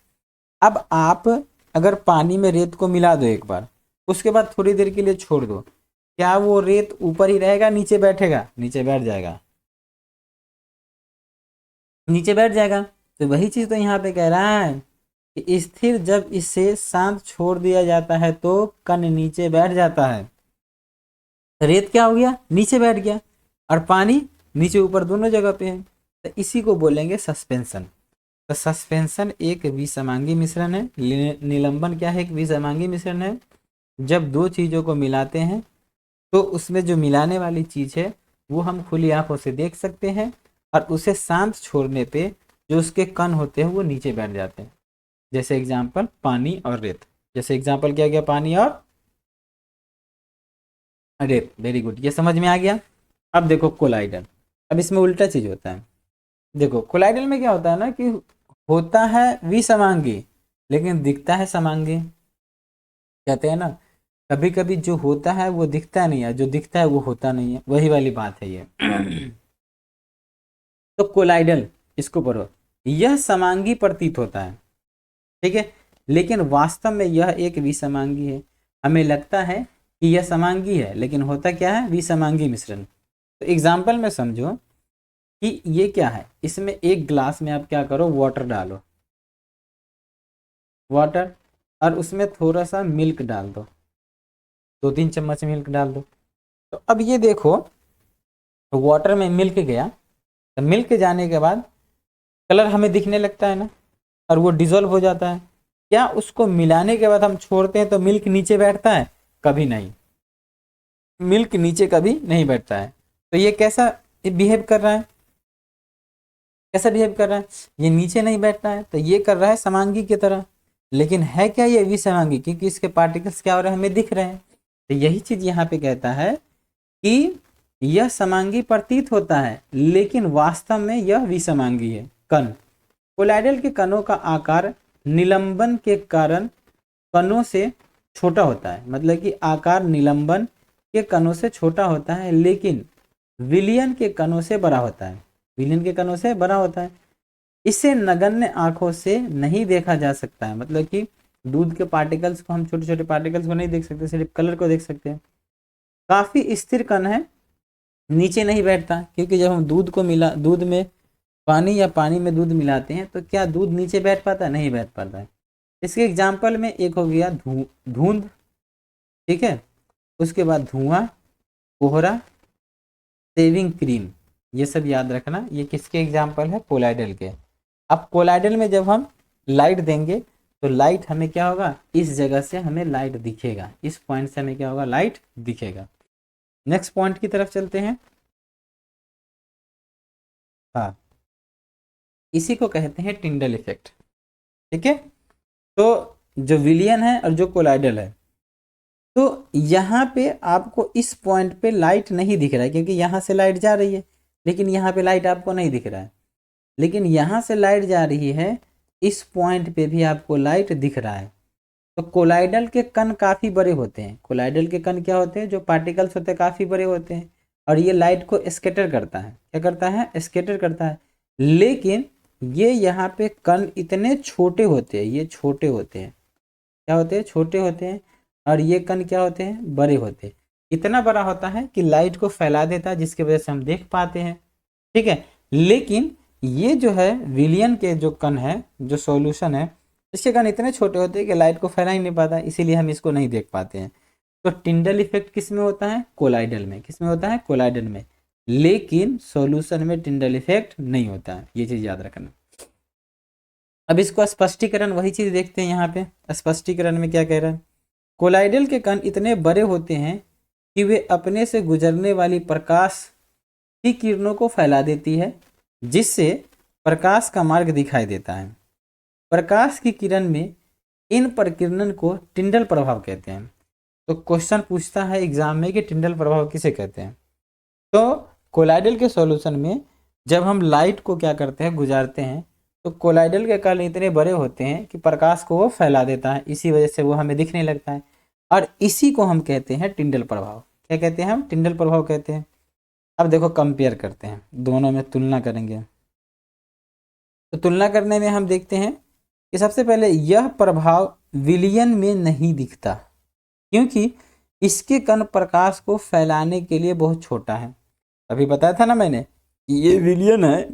अब आप अगर पानी में रेत को मिला दो एक बार, उसके बाद थोड़ी देर के लिए छोड़ दो, क्या वो रेत ऊपर ही रहेगा, नीचे बैठेगा? नीचे बैठ जाएगा, नीचे बैठ जाएगा। तो वही चीज तो यहाँ पे कह रहा है कि स्थिर, जब इसे शांत छोड़ दिया जाता है तो कण नीचे बैठ जाता है। रेत क्या हो गया? नीचे बैठ गया, और पानी नीचे ऊपर दोनों जगह पे है। तो इसी को बोलेंगे सस्पेंशन। तो सस्पेंशन एक विसमांगी मिश्रण है, निलंबन क्या है? एक विसमांगी मिश्रण है। जब दो चीज़ों को मिलाते हैं तो उसमें जो मिलाने वाली चीज़ है वो हम खुली आंखों से देख सकते हैं, और उसे शांत छोड़ने पे जो उसके कण होते हैं वो नीचे बैठ जाते हैं। जैसे एग्जाम्पल पानी और रेत। जैसे एग्जाम्पल क्या गया, पानी और रेत। वेरी गुड, ये समझ में आ गया। अब देखो कोलाइडल, अब इसमें उल्टा चीज होता है। देखो कोलाइडल में क्या होता है ना कि होता है विसमांगी लेकिन दिखता है समांगी। कहते हैं ना, कभी कभी जो होता है वो दिखता नहीं है, जो दिखता है वो होता नहीं है, वही वाली बात है ये। तो कोलाइडल, इसको पढ़ो, यह समांगी प्रतीत होता है, ठीक है, लेकिन वास्तव में यह एक विसमांगी है। हमें लगता है कि यह समांगी है लेकिन होता क्या है, विसमांगी मिश्रण। तो एग्जाम्पल में समझो कि ये क्या है, इसमें एक ग्लास में आप क्या करो, वाटर डालो, वाटर, और उसमें थोड़ा सा मिल्क डाल दो, 2-3 चम्मच मिल्क डाल दो। तो अब ये देखो, वाटर में मिल्क गया, तो मिल्क जाने के बाद कलर हमें दिखने लगता है ना, और वो डिजोल्व हो जाता है। क्या उसको मिलाने के बाद हम छोड़ते हैं तो मिल्क नीचे बैठता है? कभी नहीं, मिल्क नीचे कभी नहीं बैठता है। तो ये कैसा बिहेव कर रहा है, कैसा बिहेव कर रहा है, ये नीचे नहीं बैठता है तो ये कर रहा है समांगी की तरह, लेकिन है क्या ये विसमांगी, क्योंकि इसके पार्टिकल्स क्या हो रहे हैं, हमें दिख रहे हैं। तो यही चीज यहाँ पे कहता है कि यह समांगी प्रतीत होता है लेकिन वास्तव में यह विसमांगी है। कण, कोलाइडल के कणों का आकार निलंबन के कारण कणों से छोटा होता है, मतलब कि आकार निलंबन के कणों से छोटा होता है लेकिन विलियन के कणों से बड़ा होता है, विलियन के कणों से बड़ा होता है। इसे नगण्य आंखों से नहीं देखा जा सकता है, मतलब कि दूध के पार्टिकल्स को, हम छोटे छोटे पार्टिकल्स को नहीं देख सकते, सिर्फ कलर को देख सकते हैं। काफी स्थिर कण है, नीचे नहीं बैठता, क्योंकि जब हम दूध को मिला, दूध में पानी या पानी में दूध मिलाते हैं तो क्या दूध नीचे बैठ पाता है? नहीं बैठ पाता है। इसके एग्जाम्पल में एक हो गया धुंध, ठीक है, उसके बाद धुआं, कोहरा, सेविंग क्रीम, ये सब याद रखना। ये किसके एग्जाम्पल है? कोलाइडल के। अब कोलाइडल में जब हम लाइट देंगे तो लाइट हमें क्या होगा, इस जगह से हमें लाइट दिखेगा, इस पॉइंट से हमें क्या होगा, लाइट दिखेगा। नेक्स्ट पॉइंट की तरफ चलते हैं। हाँ, इसी को कहते हैं टिंडल इफेक्ट, ठीक है। तो जो विलियन है और जो कोलाइडल है, तो यहाँ पे आपको इस पॉइंट पे लाइट नहीं दिख रहा है, क्योंकि यहाँ से लाइट जा रही है लेकिन यहाँ पे लाइट आपको नहीं दिख रहा है। लेकिन यहाँ से लाइट जा रही है, इस पॉइंट पे भी आपको लाइट दिख रहा है। तो कोलाइडल के कण काफ़ी बड़े होते हैं। कोलाइडल के कण क्या होते हैं, जो पार्टिकल्स होते हैं काफ़ी बड़े होते हैं, और ये लाइट को स्कैटर करता है। क्या करता है? स्कैटर करता है। लेकिन ये यहाँ पे कण इतने छोटे होते हैं, ये छोटे होते हैं, क्या होते हैं, छोटे होते हैं, और ये कण क्या होते हैं, बड़े होते हैं। इतना बड़ा होता है कि लाइट को फैला देता है, जिसकी वजह से हम देख पाते हैं, ठीक है। लेकिन ये जो है विलियन के जो कण है, जो सॉल्यूशन है, इसके कण इतने छोटे होते हैं कि लाइट को फैला ही नहीं पाता, इसीलिए हम इसको नहीं देख पाते हैं। तो टिंडल इफेक्ट किस में होता है? कोलाइडल में। किस में होता है? कोलाइडल में। लेकिन सॉल्यूशन में टिंडल इफेक्ट नहीं होता है, ये चीज याद रखना। अब इसको स्पष्टीकरण, वही चीज देखते हैं यहाँ पे। स्पष्टीकरण में क्या कह रहा है, कोलाइडल के कण इतने बड़े होते हैं कि वे अपने से गुजरने वाली प्रकाश की किरणों को फैला देती है, जिससे प्रकाश का मार्ग दिखाई देता है। प्रकाश की किरण में इन प्रकीर्णन को टिंडल प्रभाव कहते हैं। तो क्वेश्चन पूछता है एग्जाम में कि टिंडल प्रभाव किसे कहते हैं। तो कोलाइडल के सॉल्यूशन में जब हम लाइट को क्या करते हैं, गुजारते हैं, तो कोलाइडल के कण इतने बड़े होते हैं कि प्रकाश को वो फैला देता है, इसी वजह से वो हमें दिखने लगता है, और इसी को हम कहते हैं टिंडल प्रभाव। क्या कहते हैं हम? टिंडल प्रभाव कहते हैं। अब देखो कंपेयर करते हैं, दोनों में तुलना करेंगे। तो तुलना करने में हम देखते हैं कि सबसे पहले यह प्रभाव विलियन में नहीं दिखता, क्योंकि इसके कण प्रकाश को फैलाने के लिए बहुत छोटा है। अभी बताया था ना मैंने, ये विलियन है,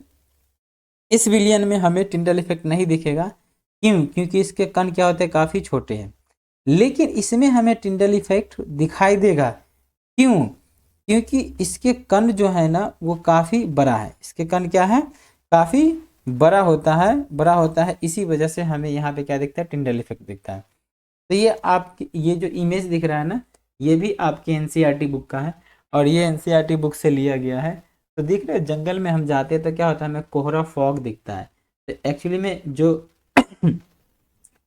इस विलियन में हमें टिंडल इफेक्ट नहीं दिखेगा। क्यों? क्योंकि इसके कण क्या होते हैं, काफ़ी छोटे हैं। लेकिन इसमें हमें टिंडल इफेक्ट दिखाई देगा। क्यों? क्योंकि इसके कण जो है ना वो काफ़ी बड़ा है। इसके कण क्या है, काफ़ी बड़ा होता है, बड़ा होता है, इसी वजह से हमें यहाँ पे क्या दिखता है, टिंडल इफेक्ट दिखता है। तो ये आपकी, ये जो इमेज दिख रहा है ना, ये भी आपकी एनसीईआरटी बुक का है, और ये एनसीईआरटी बुक से लिया गया है। तो दिख रहा है, जंगल में हम जाते हैं तो क्या होता है, हमें कोहरा फॉग दिखता है। तो एक्चुअली में जो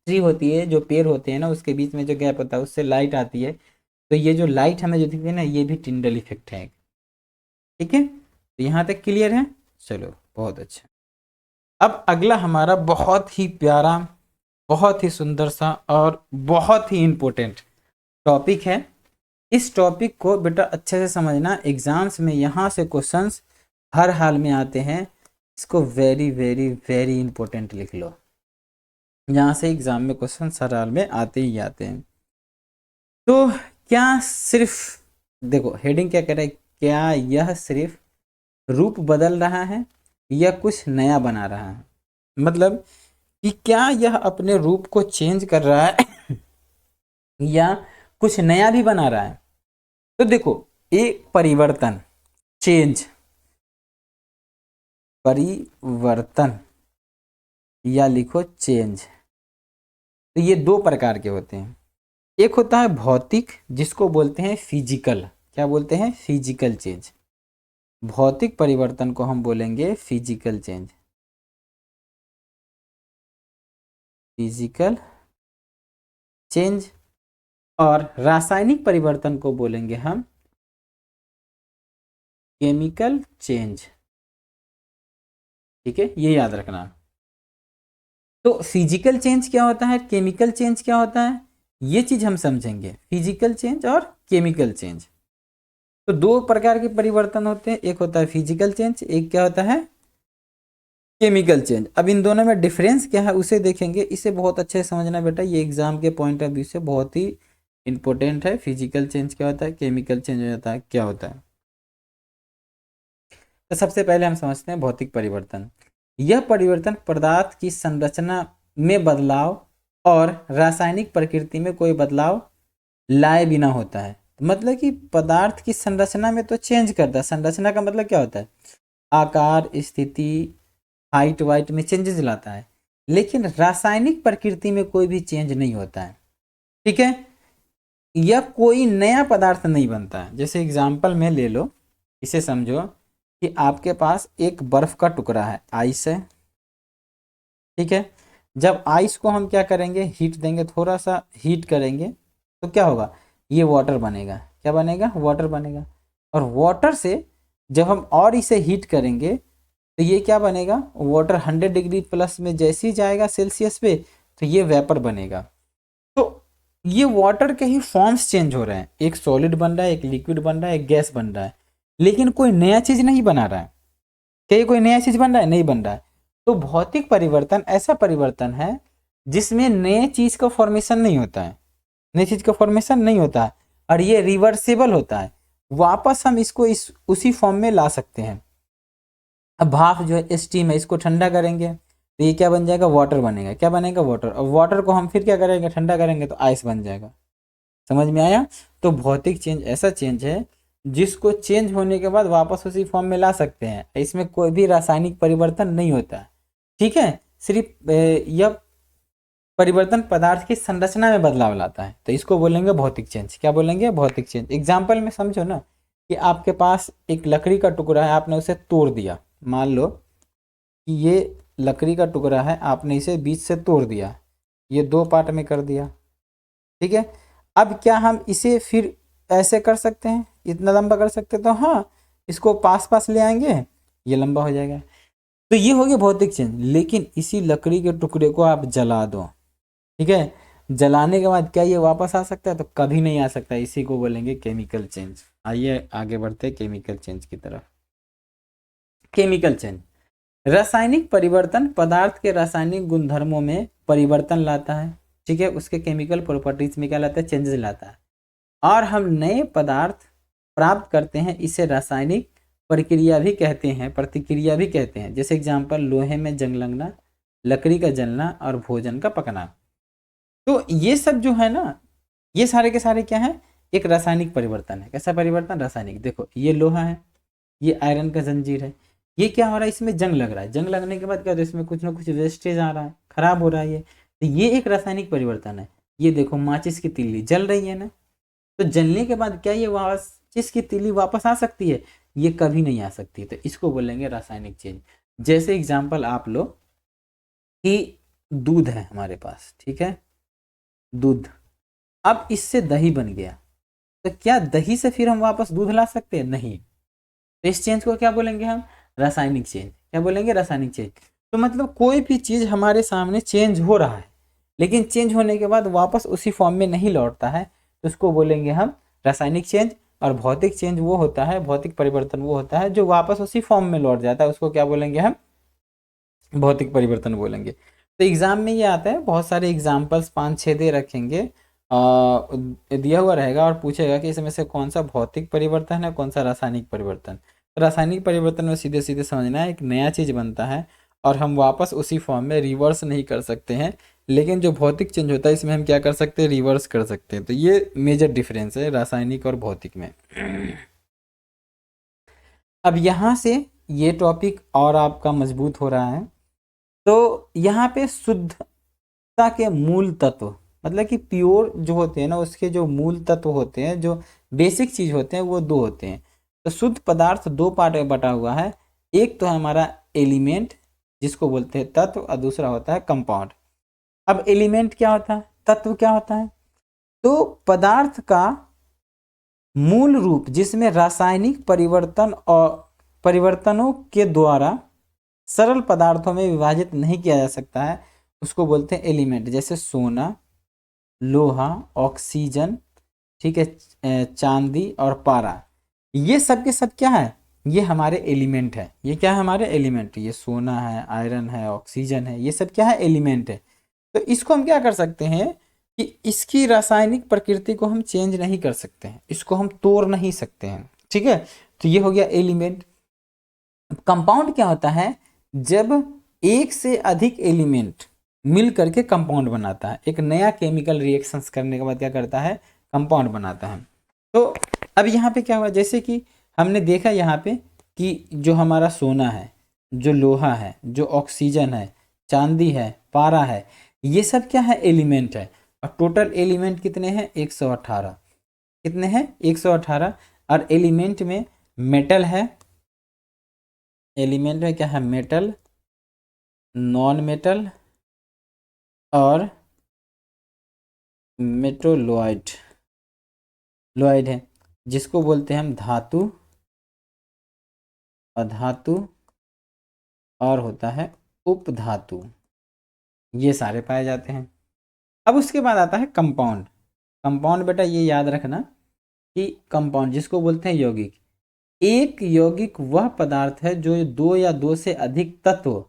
ट्री होती है, जो पेड़ होते हैं ना, उसके बीच में जो गैप होता है उससे लाइट आती है। तो ये जो लाइट हमें जो दिखती है ना, ये भी टिंडल इफेक्ट है। ठीक है, तो यहाँ तक क्लियर है। चलो बहुत अच्छा। अब अगला हमारा बहुत ही प्यारा, बहुत ही सुंदर सा और बहुत ही इंपॉर्टेंट टॉपिक है। इस टॉपिक को बेटा अच्छे से समझना, एग्जाम्स में यहाँ से क्वेश्चंस हर हाल में आते हैं। इसको वेरी वेरी वेरी इंपॉर्टेंट लिख लो, यहाँ से एग्जाम में क्वेश्चन हर हाल में आते ही आते हैं। तो क्या सिर्फ, देखो हेडिंग क्या कह रहा है, क्या यह सिर्फ रूप बदल रहा है या कुछ नया बना रहा है? मतलब कि क्या यह अपने रूप को चेंज कर रहा है या कुछ नया भी बना रहा है? तो देखो, एक परिवर्तन, चेंज, परिवर्तन या लिखो चेंज, तो ये दो प्रकार के होते हैं। एक होता है भौतिक, जिसको बोलते हैं फिजिकल। क्या बोलते हैं? Physical change. भौतिक परिवर्तन को हम बोलेंगे फिजिकल चेंज, फिजिकल चेंज। और रासायनिक परिवर्तन को बोलेंगे हम केमिकल चेंज। ठीक है, ये याद रखना। तो फिजिकल चेंज क्या होता है, केमिकल चेंज क्या होता है, ये चीज हम समझेंगे, फिजिकल चेंज और केमिकल चेंज। तो दो प्रकार के परिवर्तन होते हैं, एक होता है फिजिकल चेंज, एक क्या होता है, केमिकल चेंज। अब इन दोनों में डिफरेंस क्या है उसे देखेंगे। इसे बहुत अच्छे से समझना बेटा, ये एग्जाम के पॉइंट ऑफ व्यू से बहुत ही इंपॉर्टेंट है। फिजिकल चेंज क्या होता है, केमिकल चेंज हो जाता है क्या होता है। तो सबसे पहले हम समझते हैं भौतिक परिवर्तन। यह परिवर्तन पदार्थ की संरचना में बदलाव और रासायनिक प्रकृति में कोई बदलाव लाए बिना होता है। मतलब कि पदार्थ की संरचना में तो चेंज करता है। संरचना का मतलब क्या होता है, आकार, स्थिति, हाइट वाइट में चेंजेस लाता है, लेकिन रासायनिक प्रकृति में कोई भी चेंज नहीं होता है। ठीक है, यह कोई नया पदार्थ नहीं बनता है। जैसे एग्जाम्पल में ले लो, इसे समझो कि आपके पास एक बर्फ का टुकड़ा है, आइस है। ठीक है, जब आइस को हम क्या करेंगे, हीट देंगे, थोड़ा सा हीट करेंगे, तो क्या होगा, ये वाटर बनेगा। क्या बनेगा, वाटर बनेगा। और वाटर से जब हम और इसे हीट करेंगे तो ये क्या बनेगा, वाटर 100 डिग्री प्लस में जैसे ही जाएगा सेल्सियस पे, तो ये वेपर बनेगा। तो ये वाटर के ही फॉर्म्स चेंज हो रहे हैं, एक सॉलिड बन रहा है, एक लिक्विड बन रहा है, एक गैस बन रहा है, लेकिन कोई नया चीज नहीं बना रहा है। क्या ये कोई नया चीज बन रहा है, नहीं बन रहा है। तो भौतिक परिवर्तन ऐसा परिवर्तन है जिसमें नए चीज का फॉर्मेशन नहीं होता है, नई चीज का फॉर्मेशन नहीं होता है, और ये रिवर्सिबल होता है। वापस हम इसको उसी फॉर्म में ला सकते हैं। अब भाप जो है, स्टीम है, इसको ठंडा करेंगे तो ये क्या बन जाएगा, वाटर बनेगा। क्या बनेगा, वाटर। और वाटर को हम फिर क्या करेंगे, ठंडा करेंगे तो आइस बन जाएगा। समझ में आया? तो भौतिक चेंज ऐसा चेंज है जिसको चेंज होने के बाद वापस उसी फॉर्म में ला सकते हैं, इसमें कोई भी रासायनिक परिवर्तन नहीं होता है। ठीक है, सिर्फ यह परिवर्तन पदार्थ की संरचना में बदलाव लाता है, तो इसको बोलेंगे भौतिक चेंज। क्या बोलेंगे, भौतिक चेंज। एग्जाम्पल में समझो ना, कि आपके पास एक लकड़ी का टुकड़ा है, आपने उसे तोड़ दिया। मान लो कि ये लकड़ी का टुकड़ा है, आपने इसे बीच से तोड़ दिया, ये दो पार्ट में कर दिया। ठीक है, अब क्या हम इसे फिर ऐसे कर सकते हैं, इतना लंबा कर सकते हैं? तो हाँ, इसको पास पास ले आएंगे, ये लंबा हो जाएगा। तो ये हो गया भौतिक चेंज। लेकिन इसी लकड़ी के टुकड़े को आप जला दो, ठीक है, जलाने के बाद क्या ये वापस आ सकता है? तो कभी नहीं आ सकता। इसी को बोलेंगे केमिकल चेंज। आइए आगे बढ़ते हैं केमिकल चेंज की तरफ। केमिकल चेंज, रासायनिक परिवर्तन पदार्थ के रासायनिक गुणधर्मों में परिवर्तन लाता है। ठीक है, उसके केमिकल प्रॉपर्टीज में क्या लाता है, चेंजेस लाता है, और हम नए पदार्थ प्राप्त करते हैं। इसे रासायनिक प्रक्रिया भी कहते हैं, प्रतिक्रिया भी कहते हैं। जैसे एग्जांपल, लोहे में जंग लगना, लकड़ी का जलना और भोजन का पकना। तो ये सब जो है ना, ये सारे के सारे क्या है, एक रासायनिक परिवर्तन है। कैसा परिवर्तन, रासायनिक। देखो ये लोहा है, ये आयरन का जंजीर है, ये क्या हो रहा है, इसमें जंग लग रहा है। जंग लगने के बाद क्या होता है, इसमें कुछ ना कुछ वेस्टेज आ रहा है, खराब हो रहा है ये, तो ये एक रासायनिक परिवर्तन है। ये देखो माचिस की तीली जल रही है ना, तो जलने के बाद क्या ये माचिस की तीली वापस आ सकती है? ये कभी नहीं आ सकती। तो इसको बोलेंगे रासायनिक चेंज। जैसे एग्जाम्पल आप लो कि दूध है हमारे पास, ठीक है, दूध। अब इससे दही बन गया, तो क्या दही से फिर हम वापस दूध ला सकते हैं? नहीं। तो इस चेंज को क्या बोलेंगे हम? रासायनिक चेंज। क्या बोलेंगे? रासायनिक चेंज। तो मतलब कोई भी चीज हमारे सामने चेंज हो रहा है, लेकिन चेंज होने के बाद वापस उसी फॉर्म में नहीं लौटता है, तो उसको बोलेंगे हम रासायनिक चेंज। और भौतिक चेंज वो होता है, भौतिक परिवर्तन वो होता है जो वापस उसी फॉर्म में लौट जाता है, उसको क्या बोलेंगे हम? भौतिक परिवर्तन बोलेंगे। तो एग्जाम में ये आता है, बहुत सारे एग्जाम्पल्स 5-6 दे रखेंगे, दिया हुआ रहेगा और पूछेगा कि इसमें से कौन सा भौतिक परिवर्तन है, कौन सा रासायनिक परिवर्तन। तो रासायनिक परिवर्तन में सीधे सीधे समझना है, एक नया चीज बनता है और हम वापस उसी फॉर्म में रिवर्स नहीं कर सकते हैं, लेकिन जो भौतिक चेंज होता है इसमें हम क्या कर सकते हैं? रिवर्स कर सकते हैं। तो ये मेजर डिफरेंस है रासायनिक और भौतिक में। अब यहाँ से ये टॉपिक और आपका मजबूत हो रहा है। तो यहाँ पे शुद्धता के मूल तत्व, मतलब कि प्योर जो होते हैं ना, उसके जो मूल तत्व होते हैं, जो बेसिक चीज होते हैं, वो दो होते हैं। तो शुद्ध पदार्थ दो पार्ट में बटा हुआ है, एक तो है हमारा एलिमेंट जिसको बोलते हैं तत्व, और दूसरा होता है कंपाउंड। अब एलिमेंट क्या होता है, तत्व क्या होता है? तो पदार्थ का मूल रूप जिसमें रासायनिक परिवर्तन और परिवर्तनों के द्वारा सरल पदार्थों में विभाजित नहीं किया जा सकता है, उसको बोलते हैं एलिमेंट। जैसे सोना, लोहा, ऑक्सीजन, ठीक है, चांदी और पारा, ये सब के सब क्या है? ये हमारे एलिमेंट है। ये क्या है? हमारे एलिमेंट। ये सोना है, आयरन है, ऑक्सीजन है, ये सब क्या है? एलिमेंट है। तो इसको हम क्या कर सकते हैं कि इसकी रासायनिक प्रकृति को हम चेंज नहीं कर सकते हैं, इसको हम तोड़ नहीं सकते हैं, ठीक है। तो ये हो गया एलिमेंट। कंपाउंड क्या होता है? जब एक से अधिक एलिमेंट मिल करके कंपाउंड बनाता है, एक नया केमिकल रिएक्शंस करने के बाद क्या करता है? कंपाउंड बनाता है। तो अब यहाँ पे क्या हुआ, जैसे कि हमने देखा यहाँ पे कि जो हमारा सोना है, जो लोहा है, जो ऑक्सीजन है, चांदी है, पारा है, ये सब क्या है? एलिमेंट है। और टोटल एलिमेंट कितने हैं? 118। कितने हैं? 118। और एलिमेंट में मेटल है, एलिमेंट में क्या है? मेटल, नॉन मेटल और मेटोलॉइड, लॉइड है, जिसको बोलते हैं हम धातु, अधातु और होता है उपधातु, ये सारे पाए जाते हैं। अब उसके बाद आता है कंपाउंड। कंपाउंड बेटा ये याद रखना कि कंपाउंड जिसको बोलते हैं यौगिक। एक यौगिक वह पदार्थ है जो दो या दो से अधिक तत्व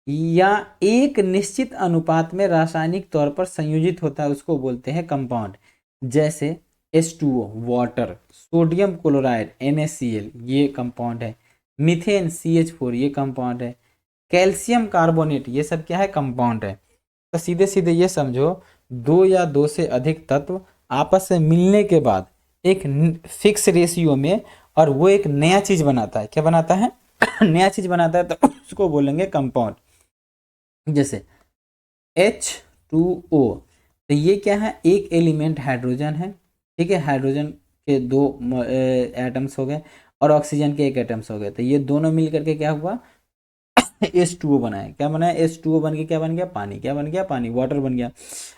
या एक निश्चित अनुपात में रासायनिक तौर पर संयोजित होता है, उसको बोलते हैं कंपाउंड। जैसे H2O water, sodium chloride NaCl, ये कंपाउंड है। मीथेन CH4, ये कंपाउंड है। कैल्शियम कार्बोनेट, ये सब क्या है? कंपाउंड है। तो सीधे सीधे ये समझो, दो या दो से अधिक तत्व आपस में मिलने के बाद एक फिक्स रेशियो में, और वो एक नया चीज बनाता है। क्या बनाता है? नया चीज बनाता है, तो उसको बोलेंगे कंपाउंड। जैसे H2O, तो ये क्या है? एक एलिमेंट हाइड्रोजन है, ठीक है, हाइड्रोजन के दो एटम्स हो गए और ऑक्सीजन के एक एटम्स हो गए, तो ये दोनों मिल करके क्या हुआ? H2O बनाया। क्या बनाया? H2O बन के क्या बन गया? पानी। क्या बन गया? पानी, वाटर बन गया।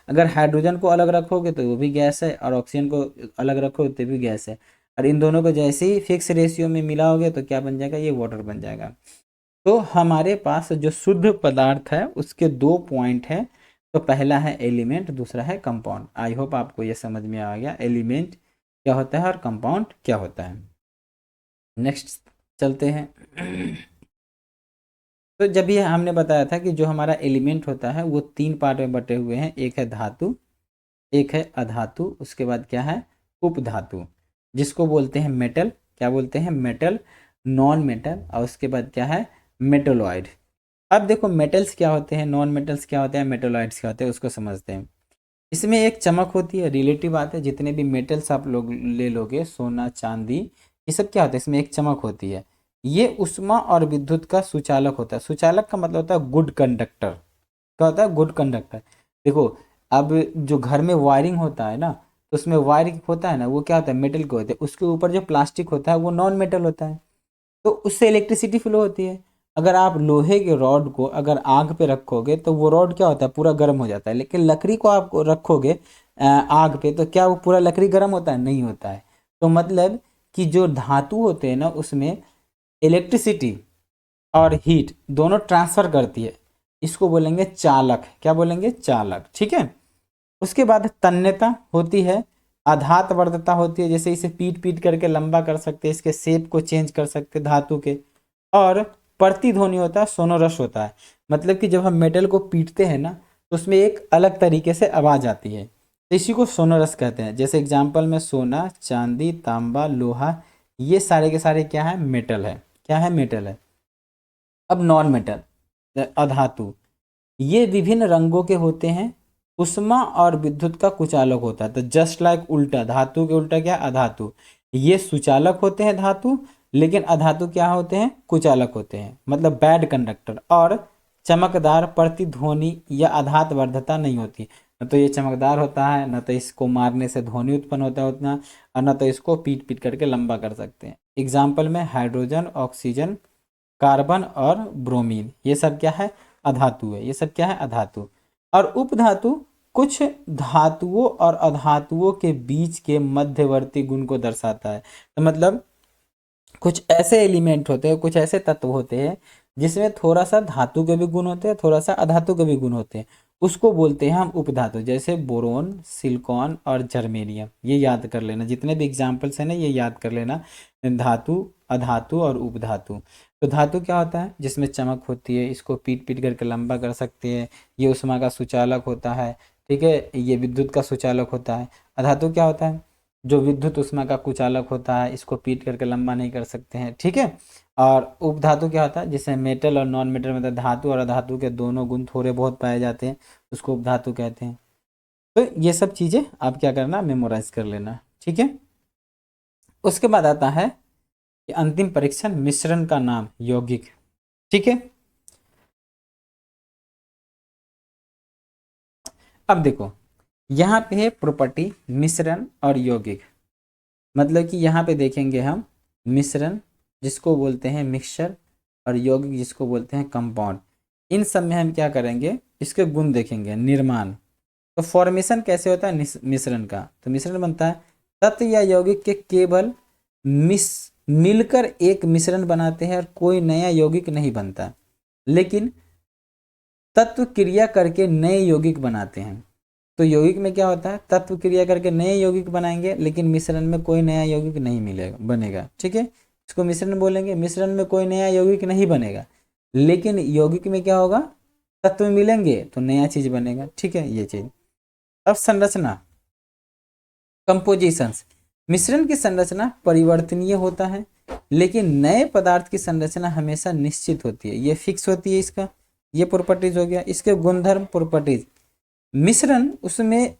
अगर हाइड्रोजन को अलग रखोगे तो वो भी गैस है, और ऑक्सीजन को अलग रखोगे तो भी गैस है, और इन दोनों को जैसे ही फिक्स रेशियो में मिलाओगे तो क्या बन जाएगा? ये वाटर बन जाएगा। तो हमारे पास जो शुद्ध पदार्थ है उसके दो पॉइंट है। तो पहला है एलिमेंट, दूसरा है कंपाउंड। आई होप आपको ये समझ में आ गया एलिमेंट क्या होता है और कंपाउंड क्या होता है। नेक्स्ट चलते हैं। तो जब ये हमने बताया था कि जो हमारा एलिमेंट होता है वो तीन पार्ट में बटे हुए हैं, एक है धातु, एक है अधातु, उसके बाद क्या है? उपधातु, जिसको बोलते हैं मेटल। क्या बोलते हैं? मेटल, नॉन मेटल, और उसके बाद क्या है? मेटोलॉइड। अब देखो मेटल्स क्या होते हैं, नॉन मेटल्स क्या होते हैं, मेटोलॉइड्स क्या होते हैं, उसको समझते हैं। इसमें एक चमक होती है, रिलेटिव बात है, जितने भी मेटल्स आप लोग ले लोगे, सोना, चांदी, ये सब क्या होता है? इसमें एक चमक होती है। ये उष्मा और विद्युत का सुचालक होता है। सुचालक का मतलब होता है गुड कंडक्टर। क्या होता है? Good conductor. देखो, अब जो घर में वायरिंग होता है ना, तो उसमें वायरिंग होता है ना, वो क्या होता है? मेटल के होते हैं। उसके ऊपर जो प्लास्टिक होता है वो नॉन मेटल होता है, तो उससे इलेक्ट्रिसिटी फ्लो होती है। अगर आप लोहे के रॉड को अगर आग पे रखोगे तो वो रॉड क्या होता है, पूरा गर्म हो जाता है। लेकिन लकड़ी को आप रखोगे आग पे तो क्या वो पूरा लकड़ी गर्म होता है, नहीं होता है। तो मतलब कि जो धातु होते हैं ना उसमें इलेक्ट्रिसिटी और हीट दोनों ट्रांसफर करती है, इसको बोलेंगे चालक। क्या बोलेंगे, चालक। ठीक है। उसके बाद तन्यता होती है, आधातवर्धता होती है, जैसे इसे पीट पीट करके लंबा कर सकते हैं, इसके शेप को चेंज कर सकते हैं धातु के। और प्रतिध्वनि होता है, सोनोरस होता है। मतलब कि जब हम मेटल को पीटते हैं ना तो उसमें एक अलग तरीके से आवाज आती है, तो इसी को सोनोरस कहते हैं। जैसे एग्जाम्पल में सोना, चांदी, तांबा, लोहा, ये सारे के सारे क्या है, मेटल है। क्या है, मेटल है। अब नॉन मेटल अधातु, ये विभिन्न रंगों के होते हैं, उष्मा और विद्युत का कुचालक होता है। तो जस्ट लाइक उल्टा, धातु के उल्टा क्या, अधातु। ये सुचालक होते हैं धातु, लेकिन अधातु क्या होते हैं, कुचालक होते हैं, मतलब बैड कंडक्टर। और चमकदार, प्रतिध्वनि या आघात वर्धता नहीं होती। न तो ये चमकदार होता है, न तो इसको मारने से ध्वनि उत्पन्न होता है उतना, और न तो इसको पीट पीट करके लंबा कर सकते हैं। एग्जाम्पल में हाइड्रोजन, ऑक्सीजन, कार्बन और ब्रोमीन, ये सब क्या है, अधातु है। ये सब क्या है, अधातु। और उपधातु कुछ धातुओं और अधातुओं के बीच के मध्यवर्ती गुण को दर्शाता है। तो मतलब कुछ ऐसे एलिमेंट होते हैं, कुछ ऐसे तत्व होते हैं जिसमें थोड़ा सा धातु के भी गुण होते हैं, थोड़ा सा अधातु के भी गुण होते हैं, उसको बोलते हैं हम उपधातु। जैसे बोरोन, सिलिकॉन और जर्मेनियम, ये याद कर लेना। जितने भी एग्जाम्पल्स हैं ना, ये याद कर लेना, धातु, अधातु और उपधातु। तो धातु क्या होता है, जिसमें चमक होती है, इसको पीट पीट करके लंबा कर सकते हैं, ये उष्मा का सुचालक होता है। ठीक है, ये विद्युत का सुचालक होता है। अधातु क्या होता है, जो विद्युत ऊष्मा का कुचालक होता है, इसको पीट करके लंबा नहीं कर सकते हैं। ठीक है। और उपधातु क्या होता है, जिसमें मेटल और नॉन मेटल, मतलब धातु और अधातु के दोनों गुण थोड़े बहुत पाए जाते हैं, उसको उपधातु कहते हैं। तो ये सब चीज़ें आप क्या करना, मेमोराइज कर लेना। ठीक है। उसके बाद आता है कि अंतिम परीक्षण, मिश्रण का नाम, यौगिक। ठीक है। अब देखो, यहाँ पे है प्रॉपर्टी, मिश्रण और यौगिक। मतलब कि यहाँ पे देखेंगे हम मिश्रण, जिसको बोलते हैं मिक्सचर, और यौगिक जिसको बोलते हैं कंपाउंड। इन सब में हम क्या करेंगे, इसके गुण देखेंगे। निर्माण, तो फॉर्मेशन कैसे होता है मिश्रण का, तो मिश्रण बनता है तत्व या यौगिक के केवल मिलकर एक मिश्रण बनाते हैं और कोई नया यौगिक नहीं बनता, लेकिन तत्व क्रिया करके नए यौगिक बनाते हैं। तो यौगिक में क्या होता है, तत्व क्रिया करके नए यौगिक बनाएंगे, लेकिन मिश्रण में कोई नया यौगिक नहीं मिलेगा, बनेगा। ठीक है, इसको मिश्रण बोलेंगे। मिश्रण में कोई नया यौगिक नहीं बनेगा, लेकिन यौगिक में क्या होगा, तत्व मिलेंगे तो नया चीज बनेगा। ठीक है, ये चीज। अब संरचना, कंपोजिशंस, मिश्रण की संरचना परिवर्तनीय होता है, लेकिन नए पदार्थ की संरचना हमेशा निश्चित होती है, ये फिक्स होती है। इसका ये प्रॉपर्टीज हो गया। इसके गुणधर्म, प्रॉपर्टीज, मिश्रण उसमें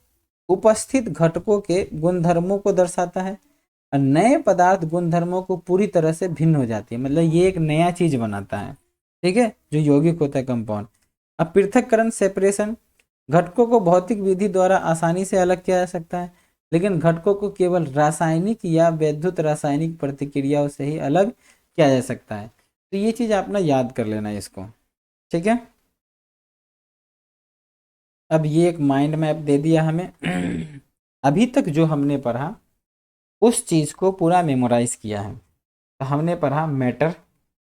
उपस्थित घटकों के गुणधर्मों को दर्शाता है, और नए पदार्थ गुणधर्मों को पूरी तरह से भिन्न हो जाती है, मतलब ये एक नया चीज बनाता है। ठीक है, जो यौगिक होता है, कंपाउंड। अब पृथक्करण, सेपरेशन, घटकों को भौतिक विधि द्वारा आसानी से अलग किया जा सकता है, लेकिन घटकों को केवल रासायनिक या वैद्युत रासायनिक प्रतिक्रियाओं से ही अलग किया जा सकता है। तो ये चीज आप ना याद कर लेना इसको। ठीक है। अब ये एक माइंड मैप दे दिया हमें। अभी तक जो हमने पढ़ा उस चीज़ को पूरा मेमोराइज किया है। तो हमने पढ़ा मैटर,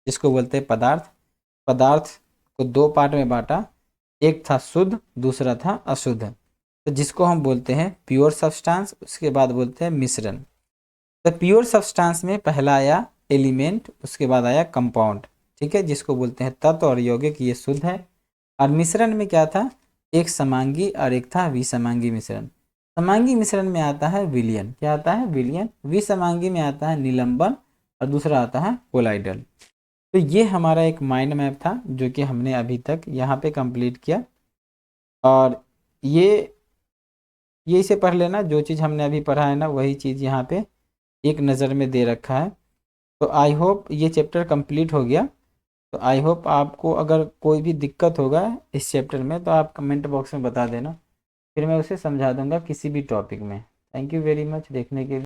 जिसको बोलते हैं पदार्थ। पदार्थ को दो पार्ट में बांटा, एक था शुद्ध, दूसरा था अशुद्ध। तो जिसको हम बोलते हैं प्योर सब्सटेंस, उसके बाद बोलते हैं मिश्रण। तो प्योर सब्सटेंस में पहला आया एलिमेंट, उसके बाद आया कंपाउंड। ठीक है, जिसको बोलते हैं तत्व और यौगिक, ये शुद्ध है। और मिश्रण में क्या था, एक समांगी और एक था विसमांगी मिश्रण। समांगी मिश्रण में आता है विलयन, क्या आता है, विलयन। विसमांगी में आता है निलंबन, और दूसरा आता है कोलाइडल। तो ये हमारा एक माइंड मैप था जो कि हमने अभी तक यहाँ पे कंप्लीट किया। और ये इसे पढ़ लेना, जो चीज़ हमने अभी पढ़ा है ना वही चीज़ यहाँ पे एक नज़र में दे रखा है। तो आई होप ये चैप्टर कंप्लीट हो गया। तो आई होप आपको अगर कोई भी दिक्कत होगा इस चैप्टर में तो आप कमेंट बॉक्स में बता देना, फिर मैं उसे समझा दूंगा किसी भी टॉपिक में। थैंक यू वेरी मच देखने के लिए।